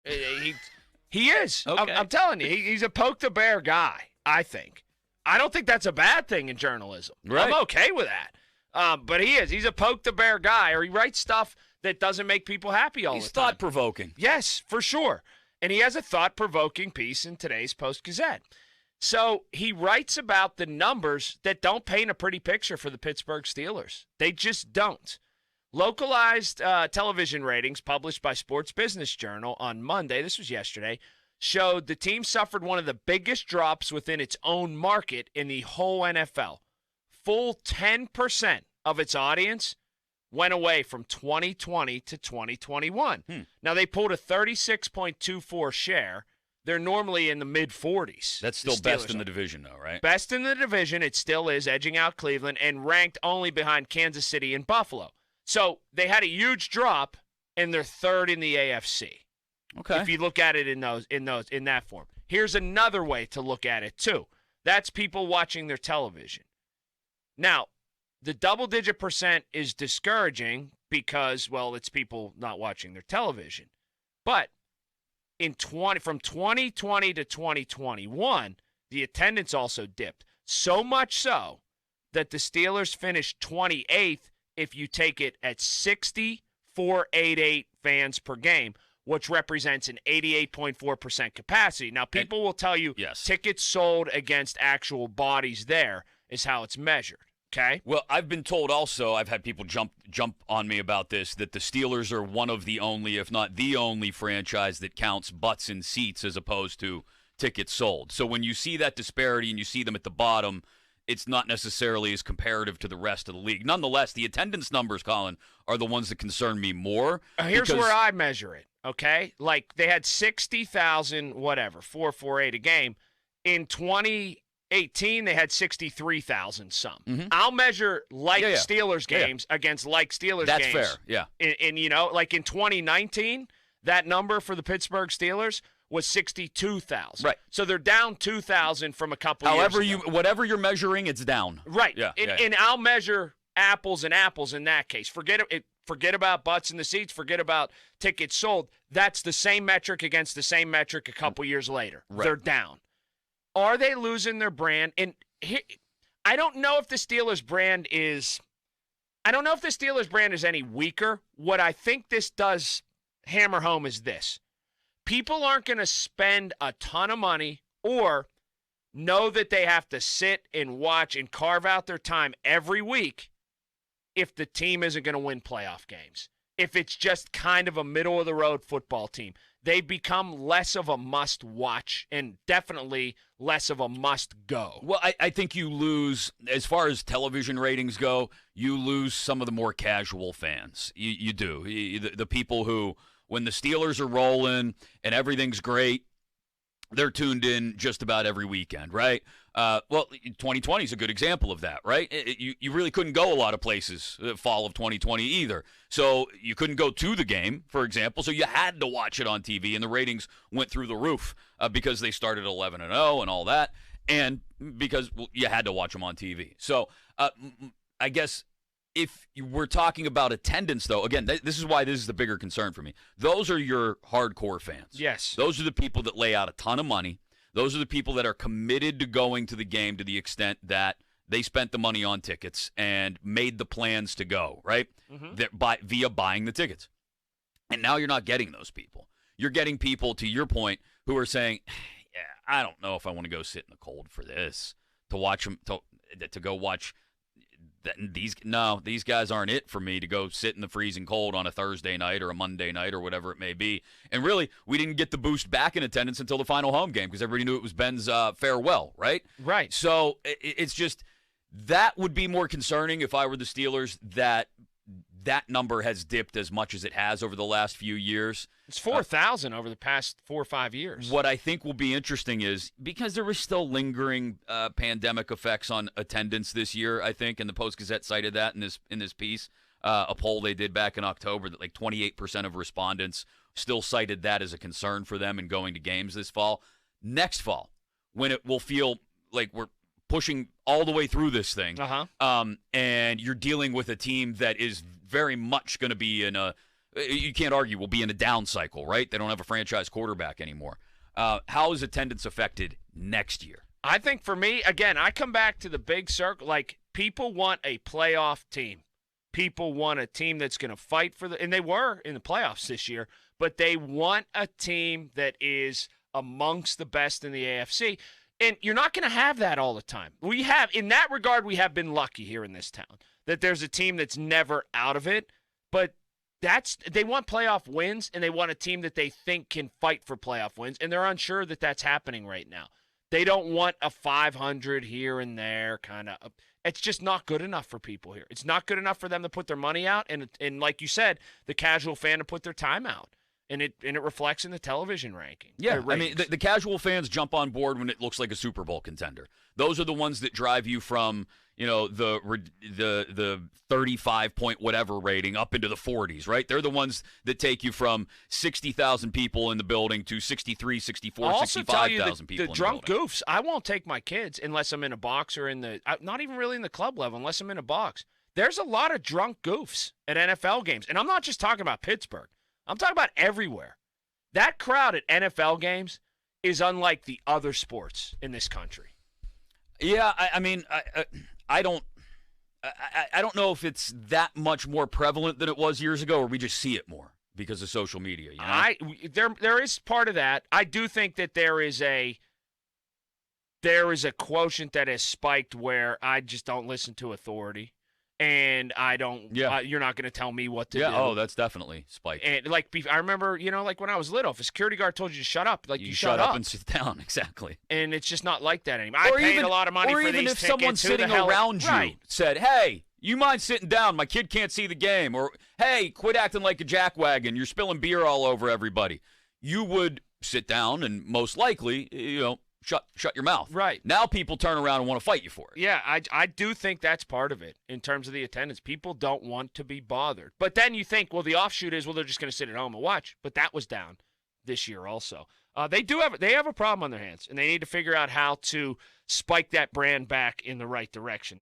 He he is. Okay. I'm telling you, he's a poke the bear guy. I think. I don't think that's a bad thing in journalism. Right. I'm okay with that. But he is. He's a poke the bear guy, or he writes stuff that doesn't make people happy all the time. He's thought-provoking. Yes, for sure. And he has a thought-provoking piece in today's Post-Gazette. So he writes about the numbers that don't paint a pretty picture for the Pittsburgh Steelers. They just don't. Localized television ratings published by Sports Business Journal on Monday, this was yesterday, showed the team suffered one of the biggest drops within its own market in the whole NFL. Full 10% of its audience went away from 2020 to 2021. Now, they pulled a 36.24 share. They're normally in the mid-40s. That's still best in the division, though, right? Best in the division. It still is, edging out Cleveland, and ranked only behind Kansas City and Buffalo. So they had a huge drop, and they're third in the AFC. Okay. If you look at it in that form. Here's another way to look at it, too. That's people watching their television. Now, the double-digit percent is discouraging because, well, it's people not watching their television. But from 2020 to 2021, the attendance also dipped. So much so that the Steelers finished 28th if you take it at 6,488 fans per game, which represents an 88.4% capacity. Now, people will tell you tickets sold against actual bodies there is how it's measured. Okay. Well, I've been told also, I've had people jump on me about this, that the Steelers are one of the only, if not the only franchise that counts butts in seats as opposed to tickets sold. So when you see that disparity and you see them at the bottom, it's not necessarily as comparative to the rest of the league. Nonetheless, the attendance numbers, Colin, are the ones that concern me more. Here's where I measure it, okay? Like, they had 60,000, 448 a game. In 2018, they had 63,000 some. Mm-hmm. I'll measure Steelers games against like Steelers games. That's fair, yeah. And, like in 2019, that number for the Pittsburgh Steelers was 62,000. Right. So they're down 2,000 from a couple years ago. Whatever you're measuring, it's down. Right. Yeah, and I'll measure apples and apples in that case. Forget about butts in the seats. Forget about tickets sold. That's the same metric against the same metric a couple years later. Right. They're down. Are they losing their brand? And I don't know if the Steelers brand is any weaker. What I think this does hammer home is this. People aren't going to spend a ton of money or know that they have to sit and watch and carve out their time every week if the team isn't going to win playoff games. If it's just kind of a middle-of-the-road football team. They become less of a must-watch and definitely less of a must-go. Well, I think you lose, as far as television ratings go, you lose some of the more casual fans. You do. The people who, when the Steelers are rolling and everything's great, they're tuned in just about every weekend, right? Well, 2020 is a good example of that, right? You really couldn't go a lot of places fall of 2020 either. So you couldn't go to the game, for example, so you had to watch it on TV, and the ratings went through the roof because they started 11-0 and all that, and because you had to watch them on TV. So I guess if we're talking about attendance, though, again, this is why this is the bigger concern for me. Those are your hardcore fans. Yes. Those are the people that lay out a ton of money. Those are the people that are committed to going to the game to the extent that they spent the money on tickets and made the plans to go, right? Mm-hmm. Via buying the tickets. And now you're not getting those people. You're getting people, to your point, who are saying, yeah, I don't know if I want to go sit in the cold for this, to watch them, to go watch these guys aren't it for me to go sit in the freezing cold on a Thursday night or a Monday night or whatever it may be. And really, we didn't get the boost back in attendance until the final home game because everybody knew it was Ben's farewell, right? Right. So it's just that would be more concerning if I were the Steelers, that number has dipped as much as it has over the last few years. It's 4,000 over the past 4 or 5 years. What I think will be interesting is, because there was still lingering pandemic effects on attendance this year, I think, and the Post-Gazette cited that in this piece, a poll they did back in October, that like 28% of respondents still cited that as a concern for them in going to games this fall. Next fall, when it will feel like we're pushing all the way through this thing, and you're dealing with a team that is very much going to be in a you can't argue, will be in a down cycle, right? They don't have a franchise quarterback anymore. How is attendance affected next year? I think for me, again, I come back to the big circle. Like, people want a playoff team. People want a team that's going to fight for and they were in the playoffs this year, but they want a team that is amongst the best in the AFC. And you're not going to have that all the time. In that regard, we have been lucky here in this town that there's a team that's never out of it, but they want playoff wins, and they want a team that they think can fight for playoff wins, and they're unsure that that's happening right now. They don't want a 500 here and there kind of. It's just not good enough for people here. It's not good enough for them to put their money out, and like you said, the casual fan to put their time out. And it reflects in the television ranking. Yeah, I mean, the casual fans jump on board when it looks like a Super Bowl contender. Those are the ones that drive you from, the 35 point whatever rating up into the 40s, right? They're the ones that take you from 60,000 people in the building to 63, 64, 65,000 people in the building. The drunk goofs, I won't take my kids unless I'm in a box or not even really in the club level, unless I'm in a box. There's a lot of drunk goofs at NFL games. And I'm not just talking about Pittsburgh. I'm talking about everywhere. That crowd at NFL games is unlike the other sports in this country. Yeah, I don't know if it's that much more prevalent than it was years ago, or we just see it more because of social media. There is part of that. I do think that there is a quotient that has spiked where I just don't listen to authority. And I don't. Yeah. You're not going to tell me what to do. Yeah. Oh, that's definitely spiked. And I remember, like when I was little, if a security guard told you to shut up, you shut up and sit down. Exactly. And it's just not like that anymore. I paid a lot of money for these tickets. Or even if someone sitting around you said, "Hey, you mind sitting down? My kid can't see the game." Or, "Hey, quit acting like a jackwagon. You're spilling beer all over everybody." You would sit down and most likely, shut your mouth. Right. Now people turn around and want to fight you for it. Yeah, I do think that's part of it in terms of the attendance. People don't want to be bothered. But then you think, well, the offshoot is, they're just going to sit at home and watch. But that was down this year also. They have a problem on their hands, and they need to figure out how to spike that brand back in the right direction.